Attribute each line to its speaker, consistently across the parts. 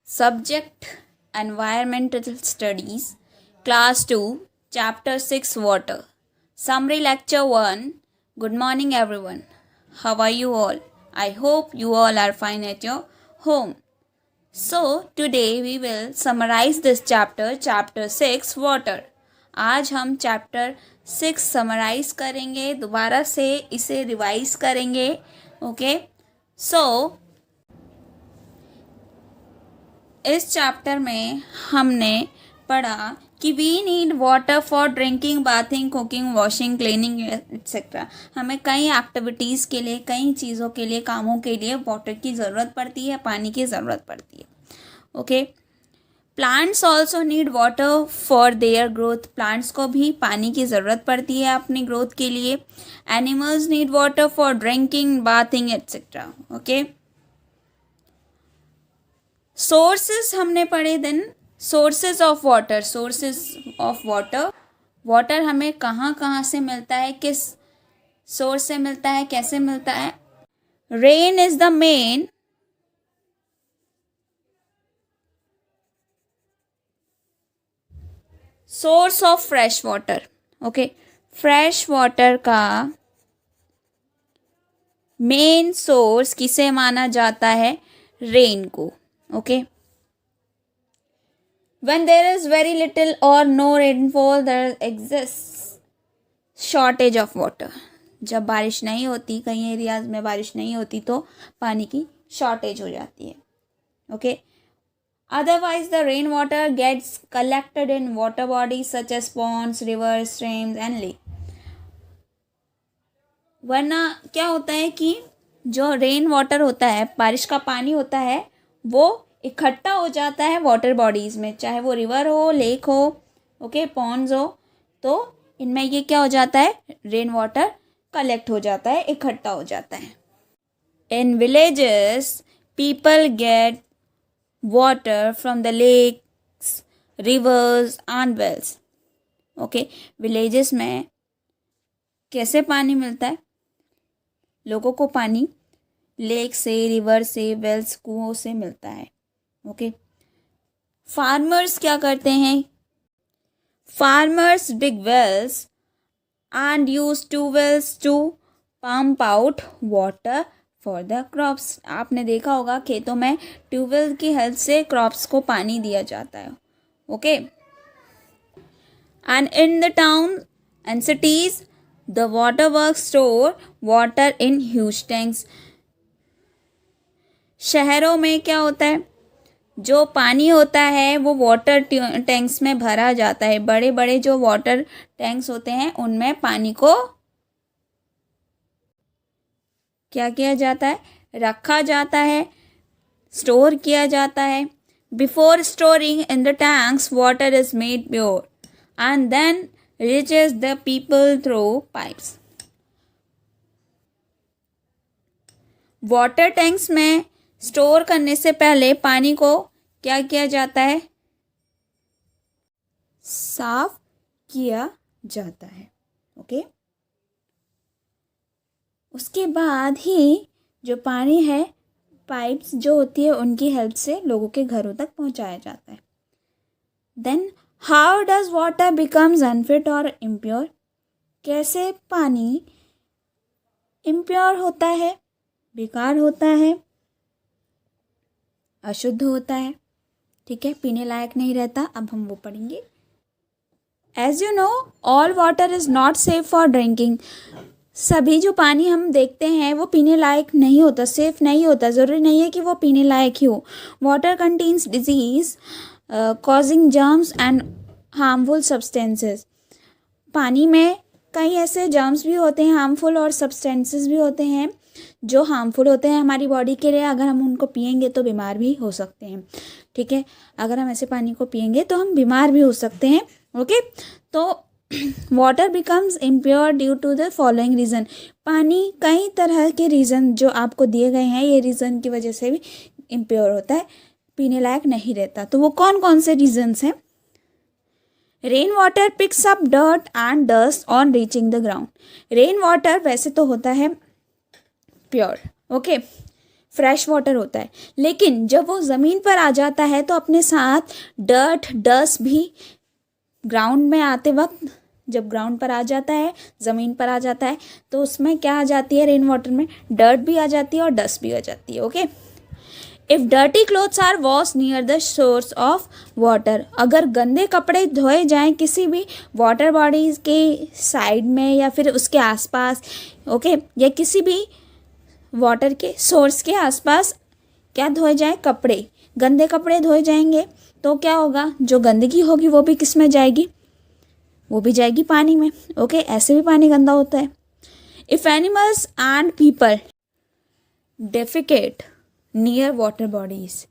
Speaker 1: Subject Environmental Studies, Class 2, Chapter 6 Water. Summary Lecture 1. Good morning, everyone. How are you all? I hope you all are fine at your home. So, today we will summarize this chapter, Chapter 6 Water. आज हम chapter 6 summarise करेंगे, दोबारा से इसे revise करेंगे. Okay, सो इस chapter में हमने पढ़ा कि we need water for drinking, bathing, cooking, washing, cleaning etcetera. हमें कई एक्टिविटीज़ के लिए, कई चीज़ों के लिए, कामों के लिए वाटर की ज़रूरत पड़ती है, पानी की ज़रूरत पड़ती है. Okay, plants also need water for their growth. Plants को भी पानी की ज़रूरत पड़ती है अपनी ग्रोथ के लिए. Animals need water for drinking, bathing etcetera. Okay, sources हमने पढ़े. Then sources of water. Sources of water, water हमें कहाँ कहाँ से मिलता है, किस सोर्स से मिलता है, कैसे मिलता है. Rain is the main source of fresh water. Okay, fresh water का मेन सोर्स किसे माना जाता है? रेन को. Okay, when there is very little or no rainfall there exists shortage of water. जब बारिश नहीं होती, कई एरियाज में बारिश नहीं होती, तो पानी की शॉर्टेज हो जाती है. Okay, otherwise the rain water gets collected in water bodies such as ponds, rivers, streams and lake. वरना क्या होता है कि जो रेन वाटर होता है, बारिश का पानी होता है, वो इकट्ठा हो जाता है वाटर बॉडीज़ में, चाहे वो रिवर हो, लेक हो, ओके, पॉन्ड्स हो. तो इनमें ये क्या हो जाता है? रेन वाटर कलेक्ट हो जाता है, इकट्ठा हो जाता है. In villages people get water from the lakes, rivers and wells. Okay, villages में कैसे पानी मिलता है? लोगों को पानी लेक से, रिवर से, वेल्स, कुओं से मिलता है. ओके, फार्मर्स क्या करते हैं? Farmers dig wells and use tubewells to pump out water for the crops. आपने देखा होगा खेतों में ट्यूबवेल की हेल्प से क्रॉप्स को पानी दिया जाता है. Okay, and in the town and cities the water work store water in huge tanks. शहरों में क्या होता है? जो पानी होता है वो वाटर टैंक्स में भरा जाता है. बड़े बड़े जो वाटर टैंक्स होते हैं उनमें पानी को क्या किया जाता है? रखा जाता है, स्टोर किया जाता है. Before storing in the tanks water is made pure and then reaches the people through pipes. Water tanks में स्टोर करने से पहले पानी को क्या किया जाता है? साफ किया जाता है. ओके, उसके बाद ही जो पानी है, पाइप्स जो होती है उनकी हेल्प से लोगों के घरों तक पहुंचाया जाता है. Then how does water becomes unfit और इम्प्योर. कैसे पानी इम्प्योर होता है, बेकार होता है, अशुद्ध होता है, ठीक है, पीने लायक नहीं रहता. अब हम वो पढ़ेंगे. As you know all water is not safe for drinking. सभी जो पानी हम देखते हैं वो पीने लायक नहीं होता, सेफ नहीं होता. ज़रूरी नहीं है कि वो पीने लायक ही हो. Water contains disease causing germs and harmful substances. पानी में कई ऐसे जर्म्स भी होते हैं हार्मफुल, और सब्सटेंसेस भी होते हैं जो हार्मफुल होते हैं हमारी बॉडी के लिए. अगर हम उनको पिएंगे तो बीमार भी हो सकते हैं. ठीक है, अगर हम ऐसे पानी को पिएंगे तो हम बीमार भी हो सकते हैं. ओके, तो water becomes impure due to the following reason. पानी कई तरह के रीज़न जो आपको दिए गए हैं, ये रीज़न की वजह से भी इम्प्योर होता है, पीने लायक नहीं रहता. तो वो कौन कौन से रीजन्स हैं? Rain water picks up dirt and dust on reaching the ground. Rain water वैसे तो होता है प्योर. ओके, फ्रेश वाटर होता है, लेकिन जब वो ज़मीन पर आ जाता है तो अपने साथ डर्ट डस्ट भी ग्राउंड में आते वक्त, जब ग्राउंड पर आ जाता है, ज़मीन पर आ जाता है, तो उसमें क्या आ जाती है, रेन वाटर में डर्ट भी आ जाती है और डस्ट भी आ जाती है। Okay, if dirty clothes are wash near the source of water, अगर गंदे कपड़े धोए जाएं किसी भी वाटर बॉडीज के साइड में या फिर उसके आसपास, ओके, या किसी भी वाटर के सोर्स के आसपास क्या धोए जाए, कपड़े, गंदे कपड़े धोए जाएंगे, तो क्या होगा, जो गंदगी होगी वो भी किस में जाएगी, वो भी जाएगी पानी में। ओके, ऐसे भी पानी गंदा होता है। If animals and people defecate near water bodies,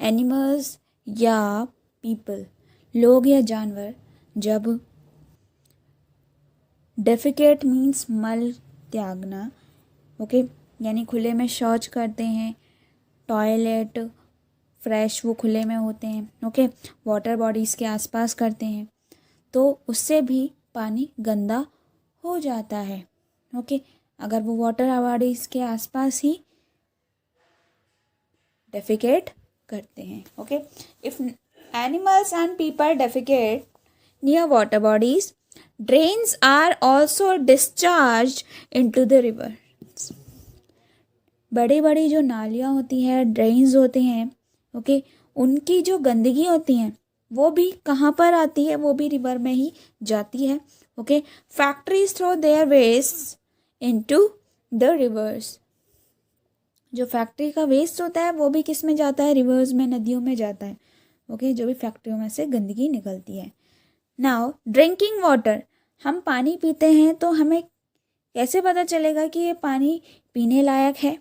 Speaker 1: animals या पीपल, लोग या जानवर, जब डेफिकेट मीन्स मल त्यागना, ओके, यानी खुले में शौच करते हैं, टॉयलेट फ्रेश वो खुले में होते हैं, ओके, वाटर बॉडीज़ के आसपास करते हैं, तो उससे भी पानी गंदा हो जाता है। ओके, अगर वो वाटर बॉडीज़ के आसपास ही डेफिकेट करते हैं। Okay, if animals and people defecate near water bodies, drains are also discharge into the river, बड़ी बड़ी जो नालियाँ होती हैं, ड्रेन्स होते हैं, ओके, उनकी जो गंदगी होती हैं वो भी कहाँ पर आती है, वो भी रिवर में ही जाती है। Okay, factories throw their waste into the rivers, जो फैक्ट्री का वेस्ट होता है वो भी किस में जाता है, रिवर्स में, नदियों में जाता है। ओके, जो भी फैक्ट्रियों में से गंदगी निकलती है। नाउ ड्रिंकिंग वाटर, हम पानी पीते हैं तो हमें कैसे पता चलेगा कि ये पानी पीने लायक है?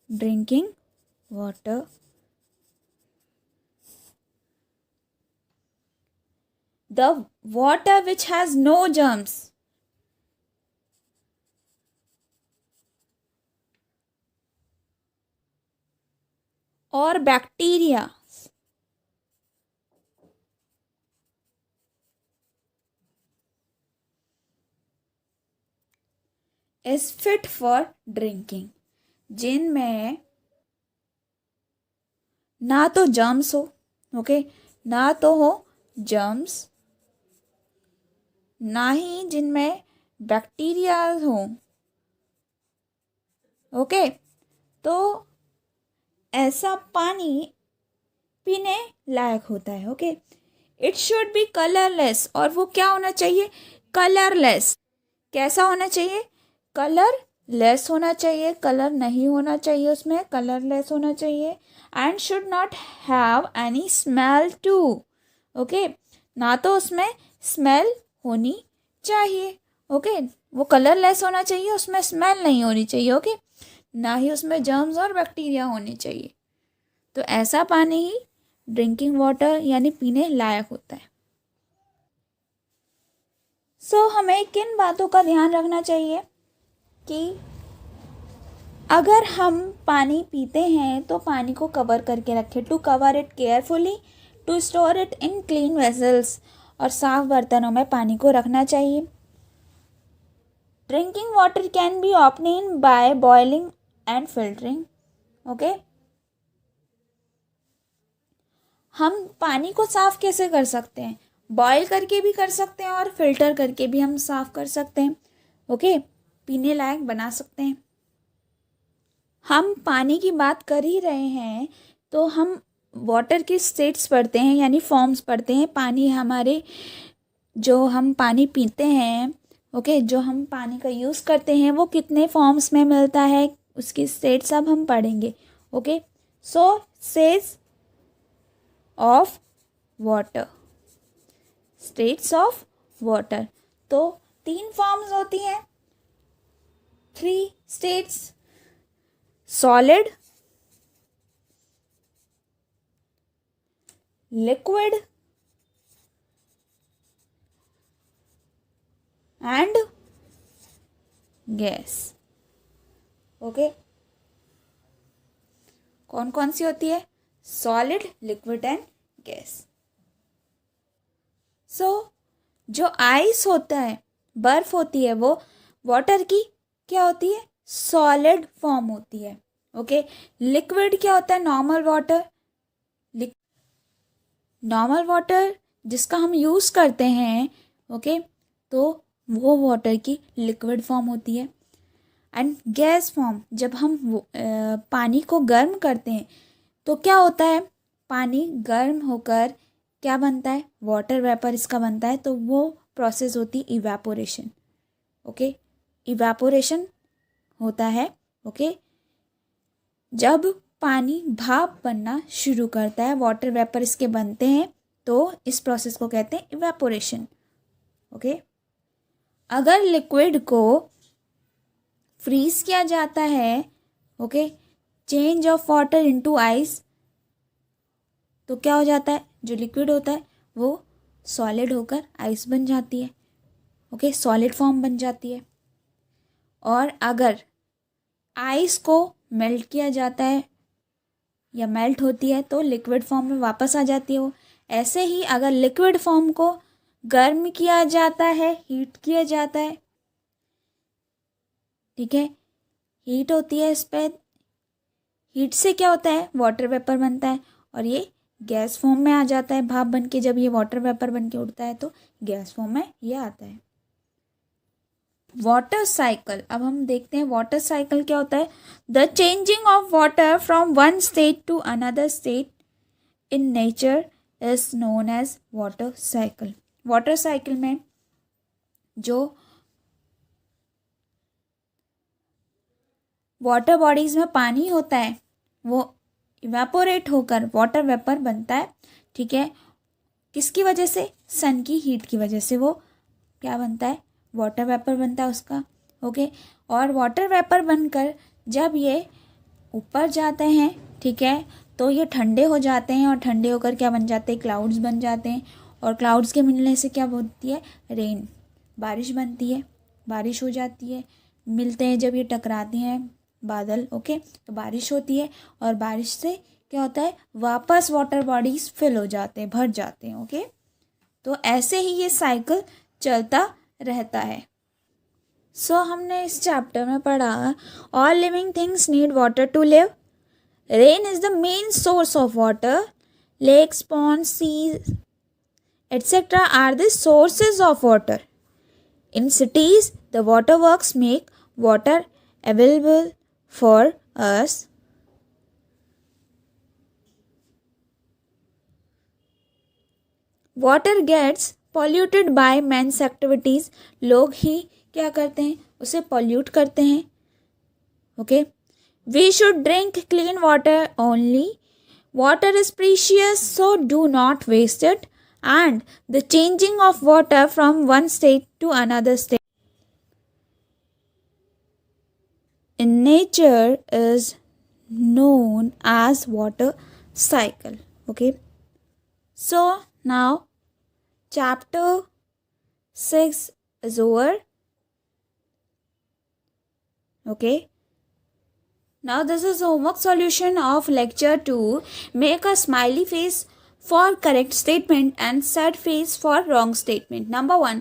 Speaker 1: Drinking water, the water which has no germs or bacteria is fit for drinking, जिनमें ना तो जर्म्स हो, ओके, ना तो हो जर्म्स, ना ही जिनमें बैक्टीरिया हो, ओके, तो ऐसा पानी पीने लायक होता है। Okay, it should be colourless, और वो क्या होना चाहिए, कलरलेस। कैसा होना चाहिए, कलरलेस होना चाहिए, कलर नहीं होना चाहिए उसमें, कलरलेस होना चाहिए। And should not have any smell too, okay, ना तो उसमें स्मेल होनी चाहिए। ओके, वो कलरलेस होना चाहिए, उसमें स्मेल नहीं होनी चाहिए। ओके, ना ही उसमें जर्म्स और बैक्टीरिया होने चाहिए। तो ऐसा पानी ही ड्रिंकिंग वाटर यानी पीने लायक होता है। सो हमें किन बातों का ध्यान रखना चाहिए कि अगर हम पानी पीते हैं तो पानी को कवर करके रखें, to cover it carefully, to store it in clean vessels, और साफ बर्तनों में पानी को रखना चाहिए। Drinking water can be obtained by boiling and filtering, okay, हम पानी को साफ कैसे कर सकते हैं, बॉईल करके भी कर सकते हैं और फिल्टर करके भी हम साफ कर सकते हैं। ओके, पीने लायक बना सकते हैं। हम पानी की बात कर ही रहे हैं तो हम वाटर के स्टेट्स पढ़ते हैं, यानी फॉर्म्स पढ़ते हैं। पानी हमारे, जो हम पानी पीते हैं, ओके, जो हम पानी का यूज़ करते हैं वो कितने फॉर्म्स में मिलता है, उसकी स्टेट्स अब हम पढ़ेंगे। Okay, so sage of water, states of water, तो 3 फॉर्म्स होती हैं, 3 states, solid, liquid and gas. Okay, कौन कौन सी होती है, सॉलिड, लिक्विड एंड गैस। सो जो आइस होता है, बर्फ होती है, वो वाटर की क्या होती है, सॉलिड फॉर्म होती है। ओके, लिक्विड क्या होता है, नॉर्मल वाटर। नॉर्मल वाटर जिसका हम यूज़ करते हैं, ओके, तो वो वाटर की लिक्विड फॉर्म होती है। एंड गैस फॉर्म, जब हम पानी को गर्म करते हैं तो क्या होता है, पानी गर्म होकर क्या बनता है, वाटर वेपर इसका बनता है, तो वो प्रोसेस होती है इवेपोरेशन। ओके, इवेपोरेशन होता है। ओके, जब पानी भाप बनना शुरू करता है, वाटर वेपर इसके बनते हैं, तो इस प्रोसेस को कहते हैं इवेपोरेशन। ओके, अगर लिक्विड को फ्रीज किया जाता है, okay, change of water into ice, तो क्या हो जाता है, जो लिक्विड होता है वो सॉलिड होकर आइस बन जाती है। ओके, सॉलिड फॉर्म बन जाती है। और अगर आइस को मेल्ट किया जाता है या मेल्ट होती है तो लिक्विड फॉर्म में वापस आ जाती है वो। ऐसे ही अगर लिक्विड फॉर्म को गर्म किया जाता है, हीट किया जाता है, ठीक है, हीट होती है इस पर, हीट से क्या होता है, वाटर वेपर बनता है और ये गैस फॉर्म में आ जाता है भाप बन के। जब ये वाटर वेपर बन के उड़ता है तो गैस फॉर्म में ये आता है। वाटर साइकिल, अब हम देखते हैं वाटर साइकिल क्या होता है। The changing of water from one state to another state in nature is known as water cycle. Water cycle में जो वाटर बॉडीज में पानी होता है वो इवेपोरेट होकर वाटर वेपर बनता है। ठीक है, किसकी वजह से, सन की हीट की वजह से वो क्या बनता है, वाटर वेपर बनता है उसका। ओके, और वाटर वेपर बनकर जब ये ऊपर जाते हैं, ठीक है, तो ये ठंडे हो जाते हैं और ठंडे होकर क्या बन जाते हैं, क्लाउड्स बन जाते हैं। और क्लाउड्स के मिलने से क्या होती है, रेन, बारिश बनती है, बारिश हो जाती है। मिलते हैं जब ये टकराते हैं बादल, ओके, तो बारिश होती है और बारिश से क्या होता है, वापस वाटर बॉडीज फिल हो जाते हैं, भर जाते हैं। ओके, तो ऐसे ही ये साइकिल चलता रहता है। सो हमने इस चैप्टर में पढ़ा, all living things need water to live, rain is the main source of water, lakes, ponds, seas etc. are the sources of water. In cities, the waterworks make water available for us. Water gets polluted by man's activities. लोग ही क्या करते हैं, उसे pollute करते हैं. Okay. We should drink clean water only. Water is precious, so do not waste it. And the changing of water from one state to another state in nature is known as water cycle. Okay, so now chapter 6 is over. Okay, now this is homework solution of lecture 2. Make a smiley face for correct statement and sad face for wrong statement. Number 1,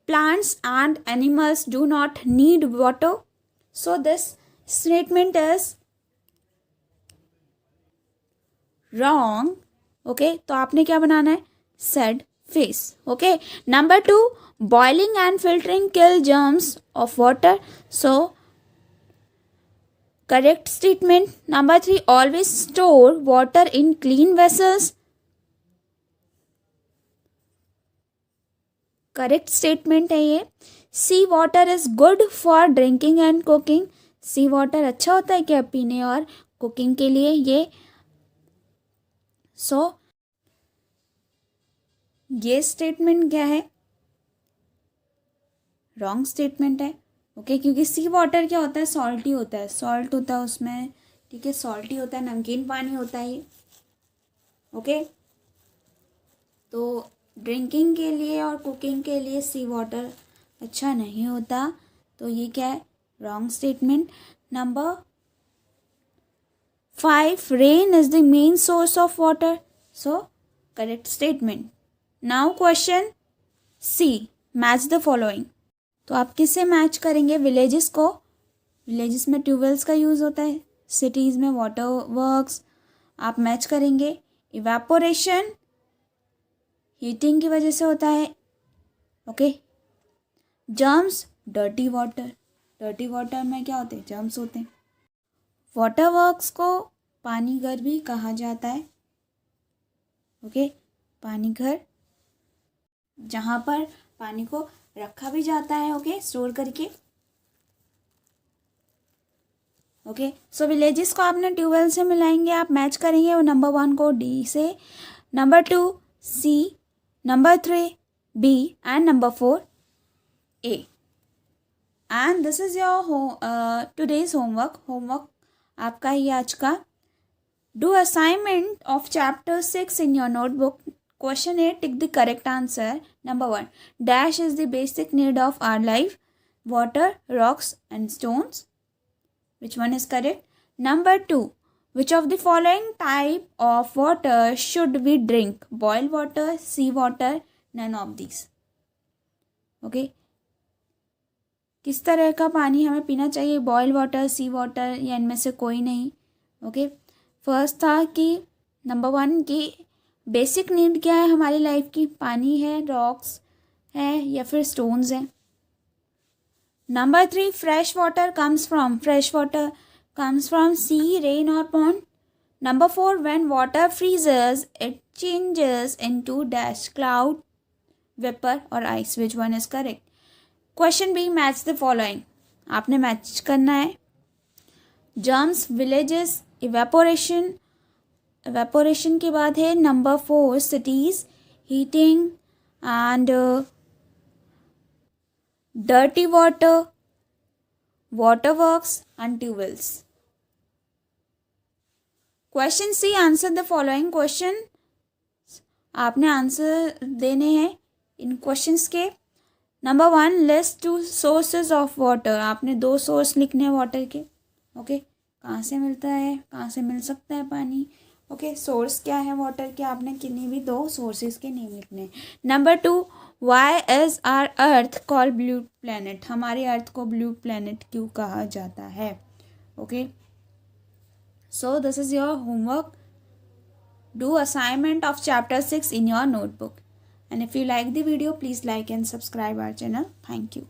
Speaker 1: plants and animals do not need water. So this statement is wrong. Okay, तो आपने क्या बनाना है, sad face. Okay, number 2, boiling and filtering kill germs of water. So correct statement. Number 3, always store water in clean vessels. Correct statement है ये. Sea water is good for drinking and cooking. Sea water अच्छा होता है क्या, पीने और cooking के लिए ये. सो ये स्टेटमेंट क्या है, रॉन्ग स्टेटमेंट है. ओके, क्योंकि सी वाटर क्या होता है, सॉल्टी होता है, सॉल्ट होता है उसमें. ठीक है, सॉल्टी होता है, नमकीन पानी होता है ये. ओके, तो ड्रिंकिंग के लिए और कुकिंग के लिए सी वाटर अच्छा नहीं होता. तो ये क्या है, wrong statement. Number 5, rain is the main source of water. So correct statement. Now question C, match the following. तो आप किससे मैच करेंगे? विलेजेस को, विलेजेस में ट्यूबवेल्स का यूज़ होता है, सिटीज़ में वाटर वर्क्स, आप मैच करेंगे। इवेपोरेशन हीटिंग की वजह से होता है, okay. Germs, dirty water, dirty water में क्या होते हैं? जर्म्स होते हैं। वाटर वर्क्स को पानी घर भी कहा जाता है, ओके। पानी घर जहाँ पर पानी को रखा भी जाता है, ओके, स्टोर करके, ओके। सो विलेजेस को आपने ट्यूबवेल से मिलाएंगे, आप मैच करेंगे। वो नंबर 1 को डी से, number 2 C, number 3 B and number 4 A. And this is your today's homework आपका ही आज का। Do assignment of chapter 6 in your notebook. Question A, tick the correct answer. Number 1, dash is the basic need of our life. Water, rocks and stones. Which one is correct? Number 2, which of the following type of water should we drink? Boiled water, sea water, none of these. Okay. किस तरह का पानी हमें पीना चाहिए? Boil water, सी water या इनमें से कोई नहीं, ओके। फर्स्ट था कि नंबर 1 की बेसिक नीड क्या है हमारी लाइफ की? पानी है, रॉक्स है या फिर स्टोन्स हैं। Number 3, fresh water comes from sea, rain और pond. Number 4, when water freezes it changes into dash, cloud, vapour और ice. Which one is correct? Question B, match the following. आपने मैच करना है। Germs, villages, evaporation के बाद है number 4 cities, heating and dirty water, water works and tubewells. Question C, answer the following question. आपने answer देने हैं इन क्वेश्चंस के। Number 1, list 2 sources of water. आपने 2 सोर्स लिखने हैं वाटर के, ओके। कहाँ से मिलता है, कहाँ से मिल सकता है पानी, ओके। सोर्स क्या है वाटर के, आपने किन्हीं भी 2 सोर्सेज के नेम लिखने हैं। Number 2, why is our earth called blue planet. हमारे अर्थ को ब्लू प्लैनेट क्यों कहा जाता है, okay. So this is your homework. Do assignment of chapter 6 in your notebook. And if you like the video, please like and subscribe our channel. Thank you.